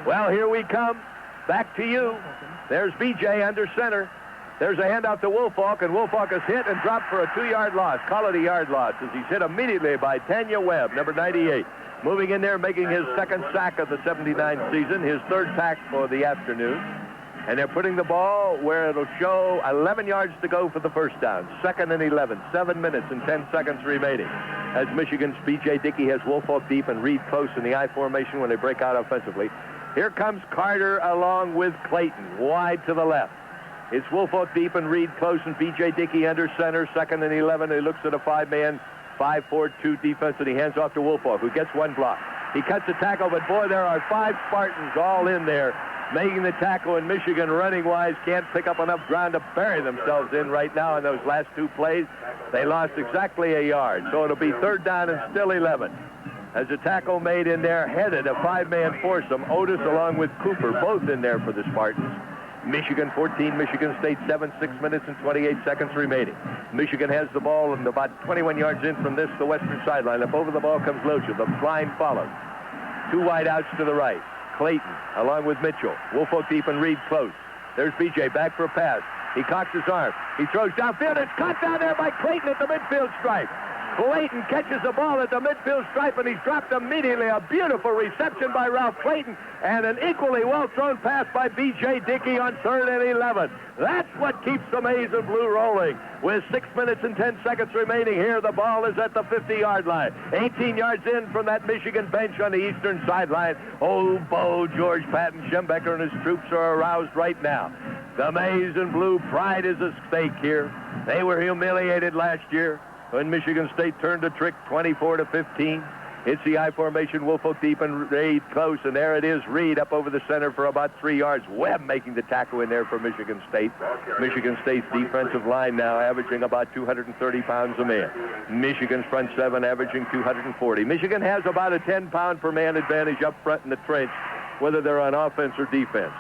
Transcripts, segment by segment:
Well, here we come. Back to you. There's BJ under center. There's a handoff to Woolfolk, and Woolfolk is hit and dropped for a 2-yard loss. Call it a yard loss as he's hit immediately by Tanya Webb, number 98. Moving in there, making his second sack of the 79 season, his third sack for the afternoon. And they're putting the ball where it'll show 11 yards to go for the first down. 2nd and 11, 7 minutes and 10 seconds remaining. As Michigan's B.J. Dickey has Woolfolk deep and Reed close in the I formation when they break out offensively. Here comes Carter along with Clayton, wide to the left. It's Woolfolk deep and Reed close and B.J. Dickey under center, 2nd and 11. He looks at a 5-man, 5-4-2 defense, and he hands off to Woolfolk, who gets one block. He cuts the tackle, but boy, there are 5 Spartans all in there making the tackle, and Michigan running-wise can't pick up enough ground to bury themselves in right now in those last 2 plays. They lost exactly a yard, so it'll be 3rd down and still 11. As a tackle made in there, headed a 5-man foursome, Otis along with Cooper, both in there for the Spartans. Michigan 14, Michigan State 7, 6 minutes and 28 seconds remaining. Michigan has the ball and about 21 yards in from this, the western sideline. Up over the ball comes Locha. The line follows. 2 wide outs to the right. Clayton along with Mitchell. Woolfolk deep and Reed close. There's BJ back for a pass. He cocks his arm. He throws downfield. It's caught down there by Clayton at the midfield stripe. Clayton catches the ball at the midfield stripe, and he's dropped immediately. A beautiful reception by Ralph Clayton, and an equally well-thrown pass by B.J. Dickey on 3rd and 11. That's what keeps the Maize and Blue rolling. With 6 minutes and 10 seconds remaining here, the ball is at the 50-yard line. 18 yards in from that Michigan bench on the eastern sideline. Old Bo, George Patton, Schembecker, and his troops are aroused right now. The Maize and Blue pride is at stake here. They were humiliated last year when Michigan State turned a trick 24-15. It's the I formation, Woolfolk deep and Reed close, and there it is, Reed up over the center for about 3 yards. Webb making the tackle in there for Michigan State. Michigan State's defensive line now averaging about 230 pounds a man. Michigan's front 7 averaging 240. Michigan has about a 10-pound per man advantage up front in the trench, whether they're on offense or defense.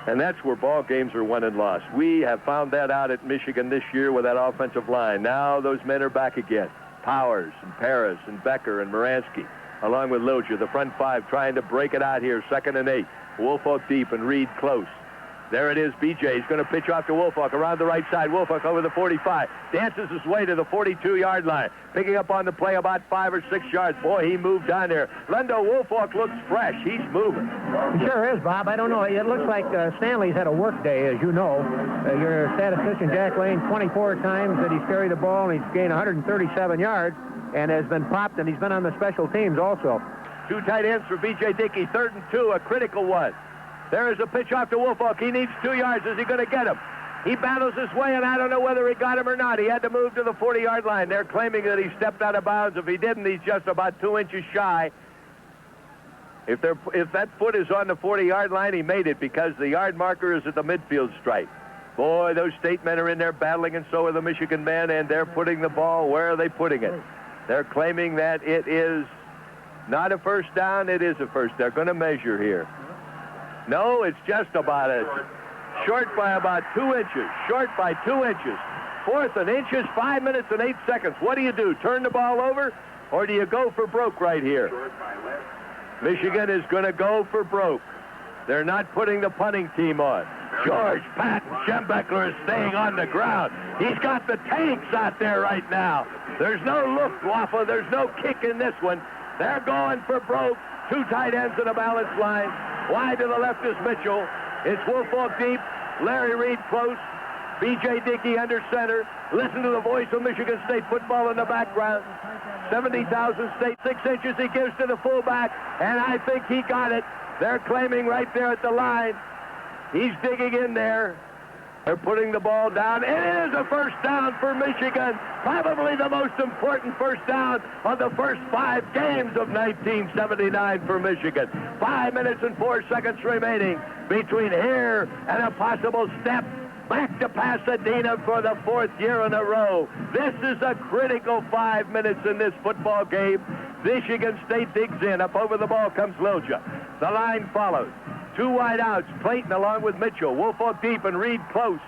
And that's where ball games are won and lost. We have found that out at Michigan this year with that offensive line. Now those men are back again. Powers and Paris and Becker and Moransky, along with Locha, the front 5 trying to break it out here. 2nd and 8. Woolfolk deep and Reed close. There it is, BJ. He's going to pitch off to Woolfolk around the right side. Woolfolk over the 45. Dances his way to the 42-yard line. Picking up on the play about 5 or 6 yards. Boy, he moved down there. Lendo Woolfolk looks fresh. He's moving. He sure is, Bob. I don't know. It looks like Stanley's had a work day, as you know. Your statistician, Jack Lane, 24 times that he's carried the ball, and he's gained 137 yards and has been popped, and he's been on the special teams also. 2 tight ends for B.J. Dickey. 3rd and 2, a critical one. There is a pitch off to Woolfolk. He needs 2 yards. Is he going to get him? He battles his way, and I don't know whether he got him or not. He had to move to the 40-yard line. They're claiming that he stepped out of bounds. If he didn't, he's just about 2 inches shy. If that foot is on the 40-yard line, he made it because the yard marker is at the midfield stripe. Boy, those state men are in there battling, and so are the Michigan men, and they're putting the ball. Where are they putting it? They're claiming that it is not a first down. It is a first. They're going to measure here. No, it's just about short by about 2 inches. Short by 2 inches. 4th and inches, 5 minutes and 8 seconds. What do you do? Turn the ball over, or do you go for broke right here? Michigan is going to go for broke. They're not putting the punting team on. George Patton Schembecker is staying on the ground. He's got the tanks out there right now. There's no Luftwaffe. There's no kick in this one. They're going for broke. 2 tight ends in a balance line. Wide to the left is Mitchell. It's Woolfolk deep. Larry Reed close. B.J. Dickey under center. Listen to the voice of Michigan State football in the background. 70,000 State, 6 inches he gives to the fullback, and I think he got it. They're claiming right there at the line. He's digging in there. They're putting the ball down. It is a first down for Michigan. Probably the most important first down of the first 5 games of 1979 for Michigan. 5 minutes and 4 seconds remaining between here and a possible step back to Pasadena for the 4th year in a row. This is a critical 5 minutes in this football game. Michigan State digs in. Up over the ball comes Locha. The line follows. 2 wide outs. Clayton along with Mitchell. Woolfolk deep and Reed close.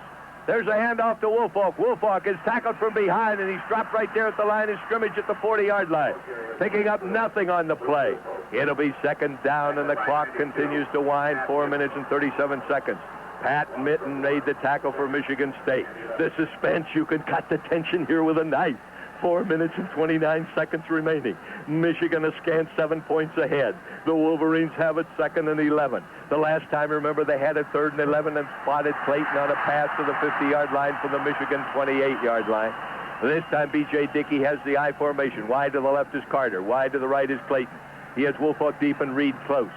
There's a handoff to Woolfolk. Woolfolk is tackled from behind, and he's dropped right there at the line of scrimmage at the 40-yard line. Picking up nothing on the play. It'll be second down, and the clock continues to wind. 4 minutes and 37 seconds. Pat Mitten made the tackle for Michigan State. The suspense, you could cut the tension here with a knife. 4 minutes and 29 seconds remaining. Michigan a scant 7 points ahead. The Wolverines have it 2nd and 11. The last time, remember, they had it 3rd and 11 and spotted Clayton on a pass to the 50-yard line from the Michigan 28-yard line. This time, B.J. Dickey has the I formation. Wide to the left is Carter. Wide to the right is Clayton. He has Woolfolk deep and Reed close.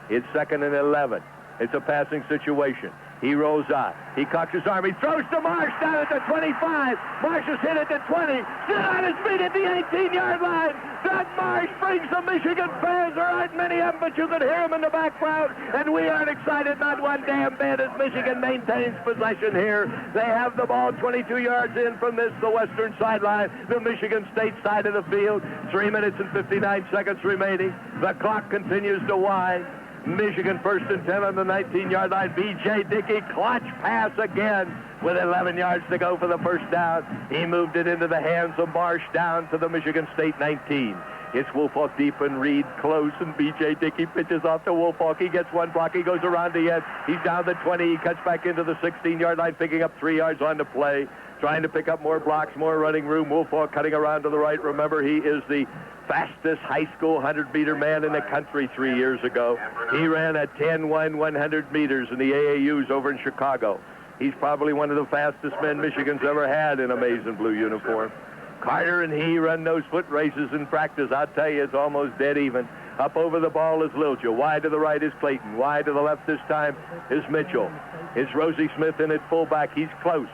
It's 2nd and 11. It's a passing situation. He rolls on. He cocks his arm. He throws to Marsh down at the 25. Marsh is hit at the 20. Still on his feet at the 18-yard line. Doug Marsh brings the Michigan fans. There aren't many of them, but you can hear them in the background. And we aren't excited, not one damn bit, as Michigan maintains possession here. They have the ball 22 yards in from the western sideline, the Michigan State side of the field. 3 minutes and 59 seconds remaining. The clock continues to wind. Michigan 1st and 10 on the 19-yard line. B.J. Dickey, clutch pass again with 11 yards to go for the first down. He moved it into the hands of Marsh down to the Michigan State 19. It's Woolfolk deep and Reed close, and B.J. Dickey pitches off to Woolfolk. He gets one block. He goes around the edge. He's down the 20. He cuts back into the 16-yard line, picking up 3 yards on the play, trying to pick up more blocks, more running room. Woolfolk cutting around to the right. Remember, he is the fastest high school 100-meter man in the country 3 years ago. He ran a 10-1 100 meters in the AAUs over in Chicago. He's probably one of the fastest men Michigan's ever had in a maize and blue uniform. Carter and he run those foot races in practice. I'll tell you, it's almost dead even. Up over the ball is Lilja. Wide to the right is Clayton. Wide to the left this time is Mitchell. It's Rosie Smith in at fullback. He's close.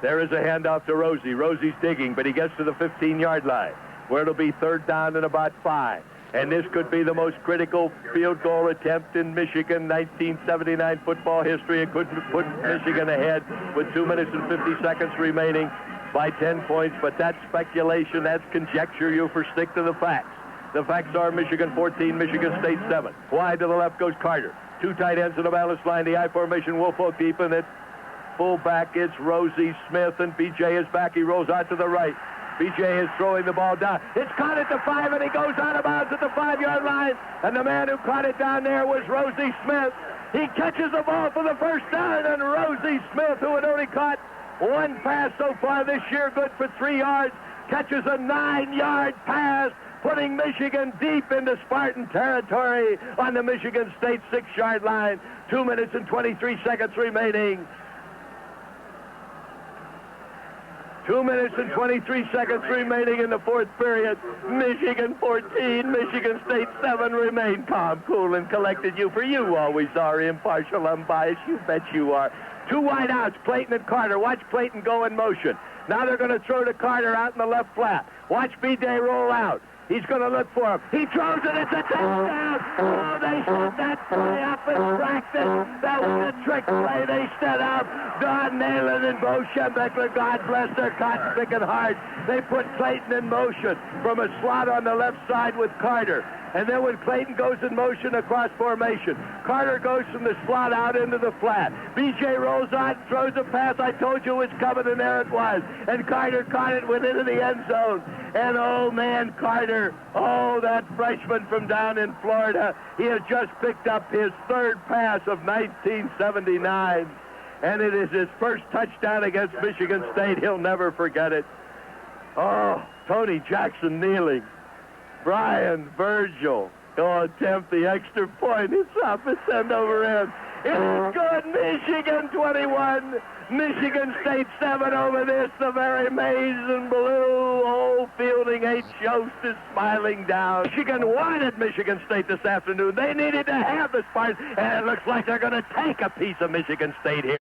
There is a handoff to Rosie. Rosie's digging, but he gets to the 15-yard line, where it'll be 3rd down and about 5. And this could be the most critical field goal attempt in Michigan 1979 football history. It could put Michigan ahead with 2 minutes and 50 seconds remaining by 10 points. But that's speculation. That's conjecture. You for stick to the facts. The facts are Michigan 14, Michigan State 7. Wide to the left goes Carter. 2 tight ends in the balanced line. The I formation, Woolfolk deep in it. Fullback, it's Rosie Smith, and B.J. is back. He rolls out to the right. B.J. is throwing the ball down. It's caught at the 5, and he goes out of bounds at the 5-yard line. And the man who caught it down there was Rosie Smith. He catches the ball for the first down, and Rosie Smith, who had only caught 1 pass so far this year, good for 3 yards, catches a 9-yard pass, putting Michigan deep into Spartan territory on the Michigan State 6-yard line. 2 minutes and 23 seconds remaining. 2 minutes and 23 seconds remaining in the 4th period. Michigan 14, Michigan State 7. Remain calm, cool, and collected. You always are impartial, unbiased. You bet you are. 2 wideouts, Clayton and Carter. Watch Clayton go in motion. Now they're going to throw to Carter out in the left flat. Watch B.J. roll out. He's going to look for him. He throws it. It's a touchdown. Oh, they set that play up in practice. That was a trick play they set up. Don Nalen and Bo Schembechler, God bless their cotton-picking heart. They put Clayton in motion from a slot on the left side with Carter. And then when Clayton goes in motion across formation, Carter goes from the slot out into the flat. B.J. rolls on, throws a pass. I told you it was coming, and there it was. And Carter caught it, went into the end zone. And oh, man, Carter, oh, that freshman from down in Florida, he has just picked up his 3rd pass of 1979. And it is his first touchdown against Michigan State. He'll never forget it. Oh, Tony Jackson kneeling. Brian Virgil will attempt the extra point. It's up, it's end over end. It's good. Michigan 21, Michigan State 7 over this. The very maize and blue. Old Fielding H. Yost is smiling down. Michigan wanted Michigan State this afternoon. They needed to have this part, and it looks like they're going to take a piece of Michigan State here.